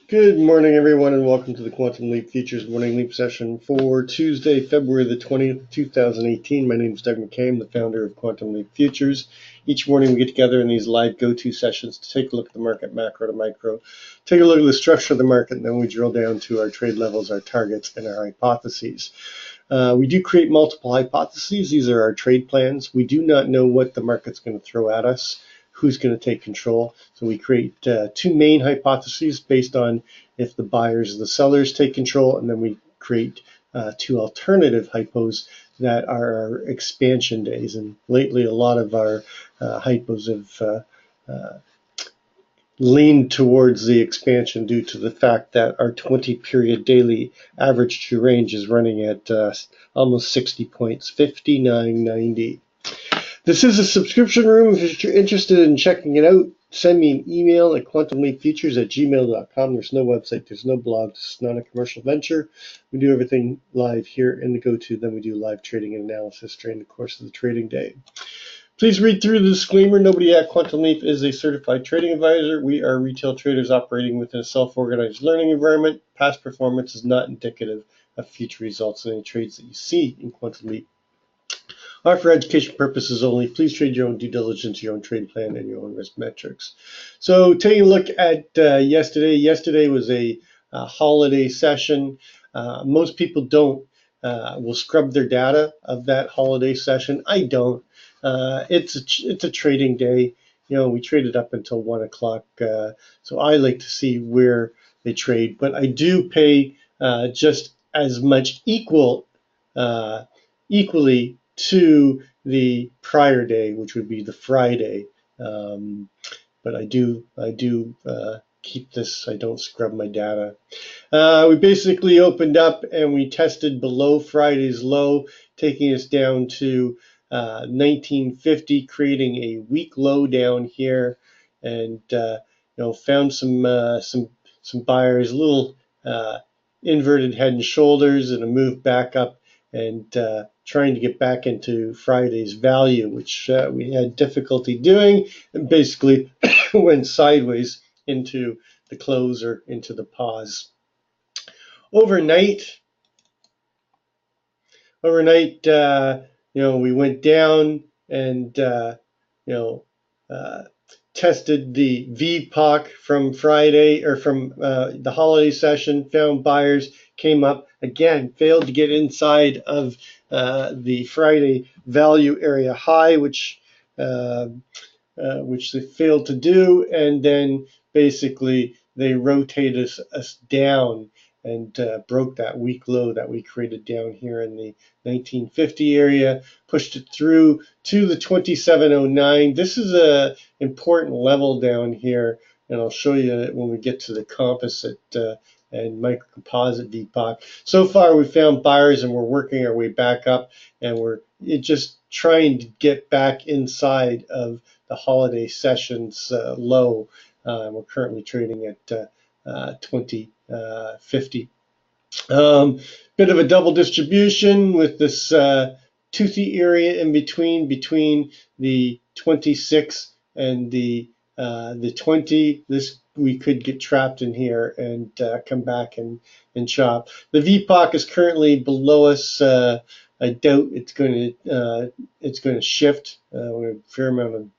Good morning, everyone, and welcome to the Quantum Leap Futures Morning Leap session for Tuesday, February the 20th, 2018. My name is Doug McKay. I'm the founder of Quantum Leap Futures. Each morning we get together in these live go-to sessions to take a look at the market, macro to micro, take a look at the structure of the market, and then we drill down to our trade levels, our targets, and our hypotheses. We do create multiple hypotheses. These are our trade plans. We do not know what the market's going to throw at us, who's going to take control. So we create two main hypotheses based on if the buyers or the sellers take control, and then we create two alternative hypos that are our expansion days. And lately, a lot of our hypos have leaned towards the expansion due to the fact that our 20-period daily average to range is running at almost 60 points, 59.90. This is a subscription room. If you're interested in checking it out, send me an email at quantumleapfutures@gmail.com. There's no website, there's no blog. This is not a commercial venture. We do everything live here in the go-to. Then we do live trading and analysis during the course of the trading day. Please read through the disclaimer. Nobody at Quantum Leap is a certified trading advisor. We are retail traders operating within a self-organized learning environment. Past performance is not indicative of future results in any trades that you see in Quantum Leap are for education purposes only. Please trade your own due diligence, your own trade plan, and your own risk metrics. So taking a look at yesterday. Yesterday was a holiday session. Most people will scrub their data of that holiday session. I don't. It's a trading day. We traded up until 1 o'clock. So I like to see where they trade. But I do pay just as much equally to the prior day, which would be the Friday. But I do keep this. I don't scrub my data. We basically opened up and we tested below Friday's low, taking us down to 1950, creating a weak low down here, and found some buyers, a little inverted head and shoulders, and a move back up, and trying to get back into Friday's value, which we had difficulty doing, and basically went sideways into the close or into the pause. Overnight, we went down and tested the VPOC from Friday, or from the holiday session, found buyers, came up again, failed to get inside of the Friday value area high, which they failed to do, and then basically they rotated us down and broke that weak low that we created down here in the 1950 area, pushed it through to the 2709. This is a important level down here, and I'll show you it when we get to the composite and microcomposite VPOC. So far, we found buyers, and we're working our way back up, and we're just trying to get back inside of the holiday session's low. We're currently trading at 2050. Bit of a double distribution with this toothy area in between the 26 and the 20. This, we could get trapped in here and come back and chop. The VPOC is currently below us. I doubt it's going to shift. We have a fair amount of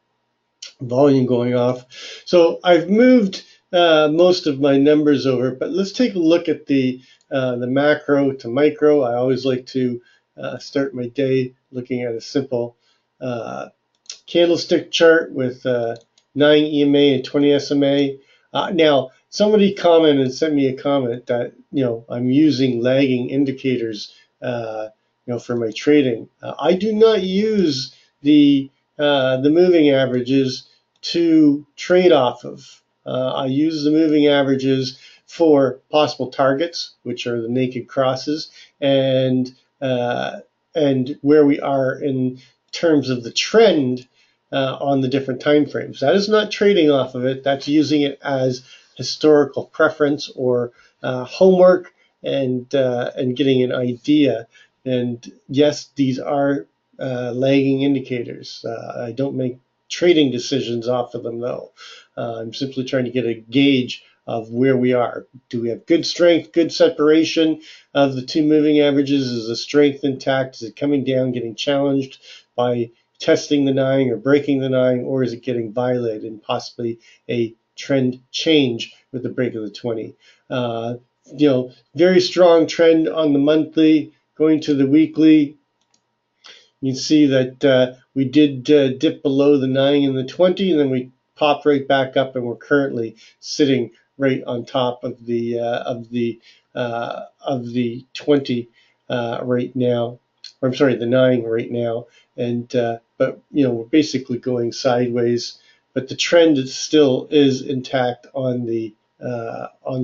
volume going off. So I've moved most of my numbers over, but let's take a look at the macro to micro. I always like to start my day looking at a simple candlestick chart with 9 EMA and 20 SMA. Now, somebody commented and sent me a comment that I'm using lagging indicators for my trading. I do not use the moving averages to trade off of. I use the moving averages for possible targets, which are the naked crosses, and where we are in terms of the trend on the different time frames. That is not trading off of it. That's using it as historical preference or homework, and getting an idea. And yes, these are lagging indicators. I don't make trading decisions off of them, though. I'm simply trying to get a gauge of where we are. Do we have good strength, good separation of the two moving averages? Is the strength intact? Is it coming down, getting challenged by testing the 9 or breaking the 9, or is it getting violated and possibly a trend change with the break of the 20? Very strong trend on the monthly. Going to the weekly, you see that we did dip below the 9 and the 20, and then we popped right back up, and we're currently sitting right on top of the 20 right now. Or I'm sorry, the 9 right now. And but we're basically going sideways, but the trend still is intact on the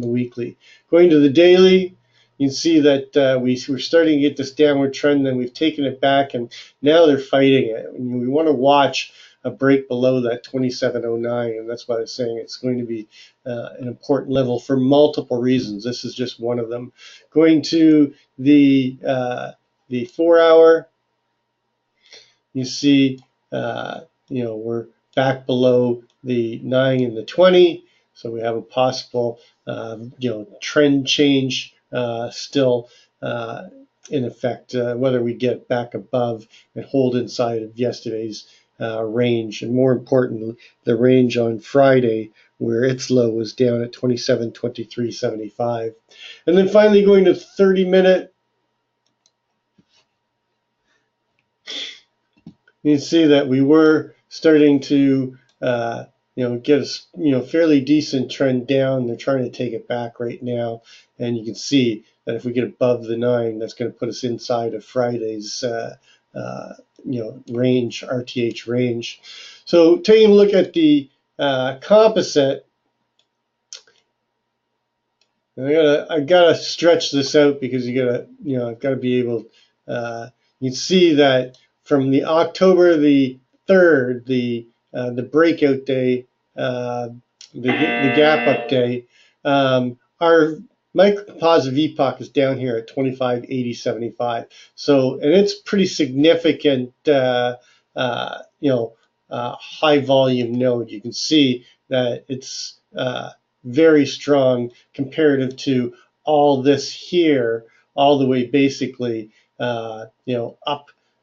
weekly. Going to the daily, you can see that we're starting to get this downward trend, then we've taken it back, and now they're fighting it. And we want to watch a break below that 2709, and that's why I was saying it's going to be an important level for multiple reasons. This is just one of them. Going to the 4-hour, you see, we're back below the 9 and the 20, so we have a possible, trend change still in effect, whether we get back above and hold inside of yesterday's range, and more importantly, the range on Friday, where its low was down at 27.2375. And then finally going to 30-minute, you can see that we were starting to get a fairly decent trend down. They're trying to take it back right now, and you can see that if we get above the 9, that's going to put us inside of Friday's range, RTH range. So taking a look at the composite, and I gotta stretch this out because I've got to be able. You can see that from the October the 3rd, the breakout day, the gap up day, our microcomposite VPOC is down here at 25.8075. So, and it's pretty significant, high volume node. You can see that it's very strong comparative to all this here, all the way basically, up.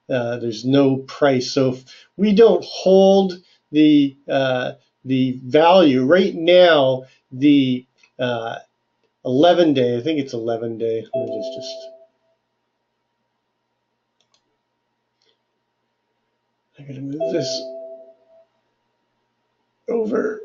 There's no price. So if we don't hold the value right now, the 11-day, I think it's 11-day. Let me I gotta move this over.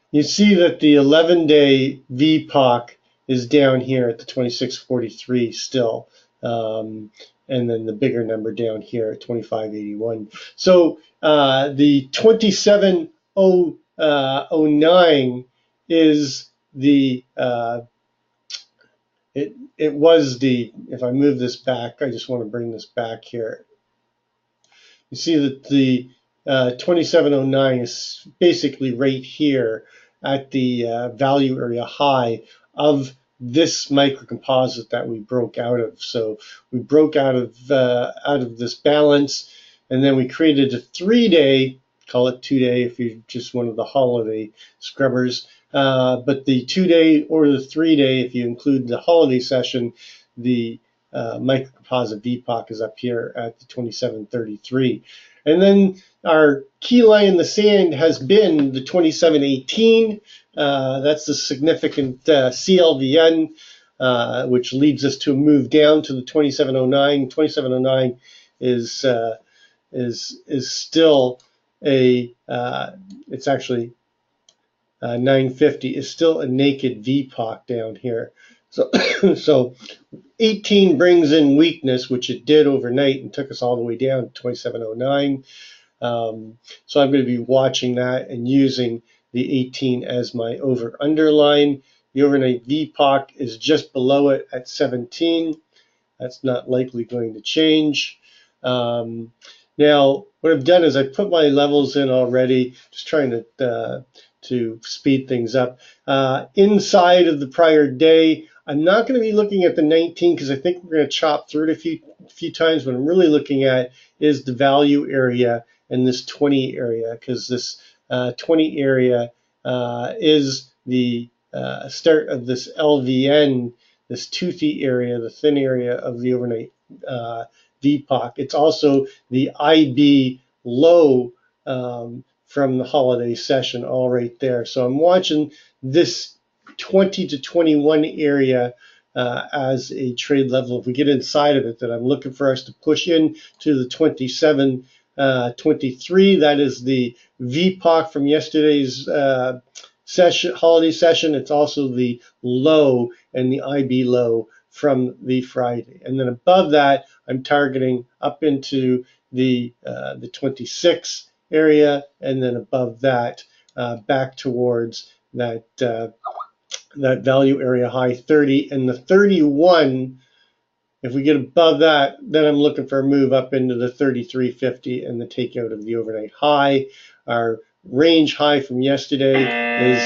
You see that the 11-day VPOC is down here at the 2643 still, and then the bigger number down here at 2581. So the 2709 is the it was the, if I move this back, I just want to bring this back here. You see that the 2709 is basically right here at the value area high of this microcomposite that we broke out of. So we broke out of this balance, and then we created a 3-day, call it 2-day if you just wanted the holiday scrubbers, but the 2-day or the 3-day, if you include the holiday session, the microcomposite VPOC is up here at the 2733. And then our key line in the sand has been the 2718. That's the significant CLVN, which leads us to a move down to the 2709. 2709 is still a, it's actually 950 is still a naked VPOC down here. So, so 18 brings in weakness, which it did overnight and took us all the way down to 2709. So I'm going to be watching that and using the 18 as my over-under line. The overnight VPOC is just below it at 17. That's not likely going to change. Now, what I've done is I put my levels in already, just trying to speed things up. Inside of the prior day, I'm not going to be looking at the 19 because I think we're going to chop through it a few times. What I'm really looking at is the value area and this 20 area, because this 20 area is the start of this LVN, this toothy area, the thin area of the overnight VPOC. It's also the IB low from the holiday session, all right there. So I'm watching this 20 to 21 area as a trade level. If we get inside of it, that I'm looking for us to push in to the 27, 23. That is the VPOC from yesterday's holiday session. It's also the low and the IB low from the Friday. And then above that, I'm targeting up into the 26 area, and then above that, back towards that that value area high 30 and the 31. If we get above that, then I'm looking for a move up into the 33.50 and the takeout of the overnight high. Our range high from yesterday is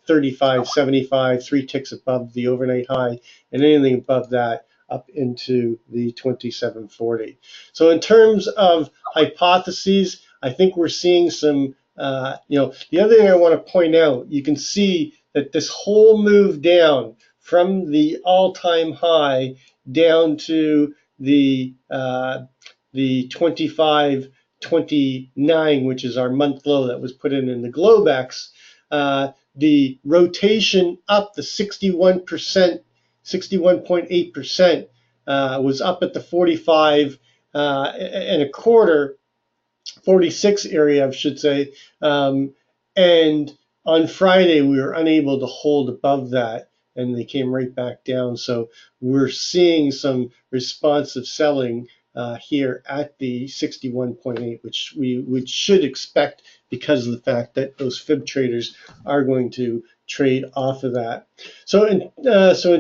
35.75, 3 ticks above the overnight high, and anything above that up into the 27.40. So in terms of hypotheses, I think we're seeing some, the other thing I want to point out, you can see that this whole move down from the all-time high down to the 25.29, which is our month low that was put in the Globex. The rotation up, the 61.8%, was up at the 45 and a quarter, 46 area, I should say. And on Friday, we were unable to hold above that, and they came right back down. So we're seeing some responsive selling here at the 61.8, which we should expect because of the fact that those fib traders are going to trade off of that. So in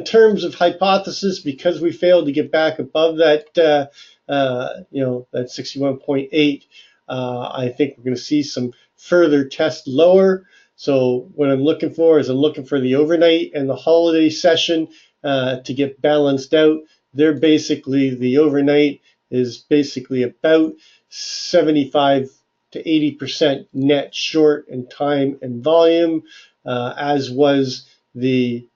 terms of hypothesis, because we failed to get back above that that 61.8, I think we're going to see some further test lower. So what I'm looking for is I'm looking for the overnight and the holiday session to get balanced out. They're basically, the overnight is basically about 75 to 80% net short in time and volume, as was the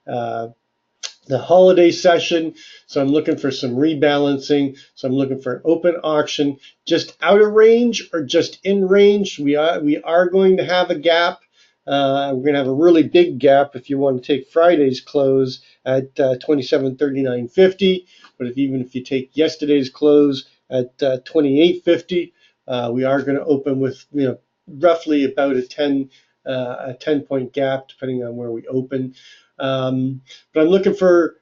holiday session. So I'm looking for some rebalancing. So I'm looking for an open auction just out of range or just in range. We are going to have a gap. We're going to have a really big gap if you want to take Friday's close at 27.39.50. But even if you take yesterday's close at 28.50, we are going to open with roughly about a 10 point gap depending on where we open. But I'm looking for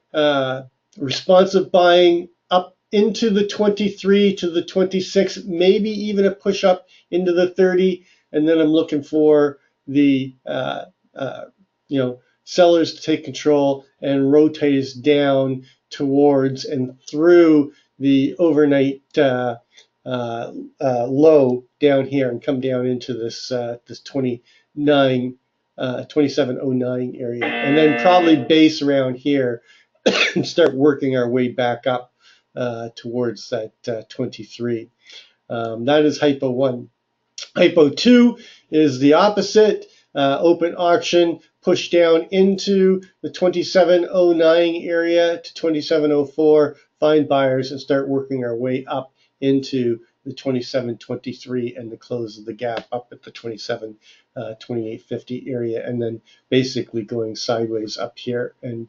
responsive buying up into the 23 to the 26, maybe even a push up into the 30, and then I'm looking for the sellers to take control and rotate us down towards and through the overnight low down here and come down into this 27.09 area, and then probably base around here and start working our way back up towards that 23. That is hypo 1. Hypo 2 is the opposite. Open auction, push down into the 27.09 area to 27.04, find buyers and start working our way up into the 27.23 and the close of the gap up at the 28.50 area, and then basically going sideways up here and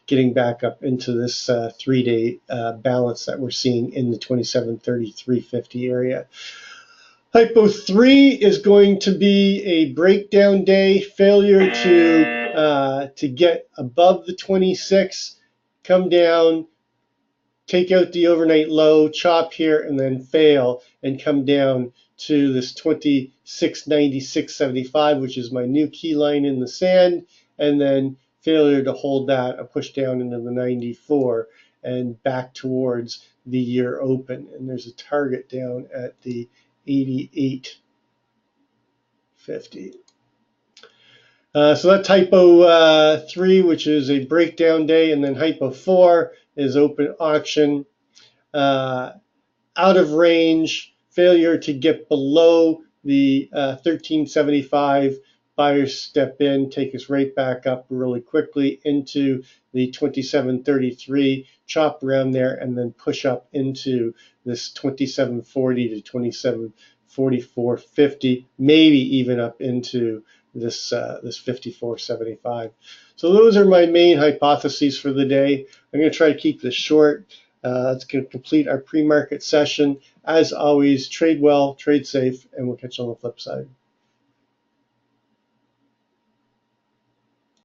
getting back up into this 3-day balance that we're seeing in the 27.33.50 area. Hypo 3 is going to be a breakdown day, failure to get above the 26, come down, take out the overnight low, chop here, and then fail and come down to this 26.96.75, which is my new key line in the sand, and then failure to hold that, a push down into the 94 and back towards the year open. And there's a target down at the 88.50. So that's hypo 3, which is a breakdown day, and then hypo 4 is open auction, out of range, failure to get below the 1375, buyers step in, take us right back up really quickly into the 27.33, chop around there, and then push up into this 27.40 to 27.44.50, maybe even up into this 54.75. So those are my main hypotheses for the day. I'm going to try to keep this short. That's going to complete our pre-market session. As always, trade well, trade safe, and we'll catch you on the flip side.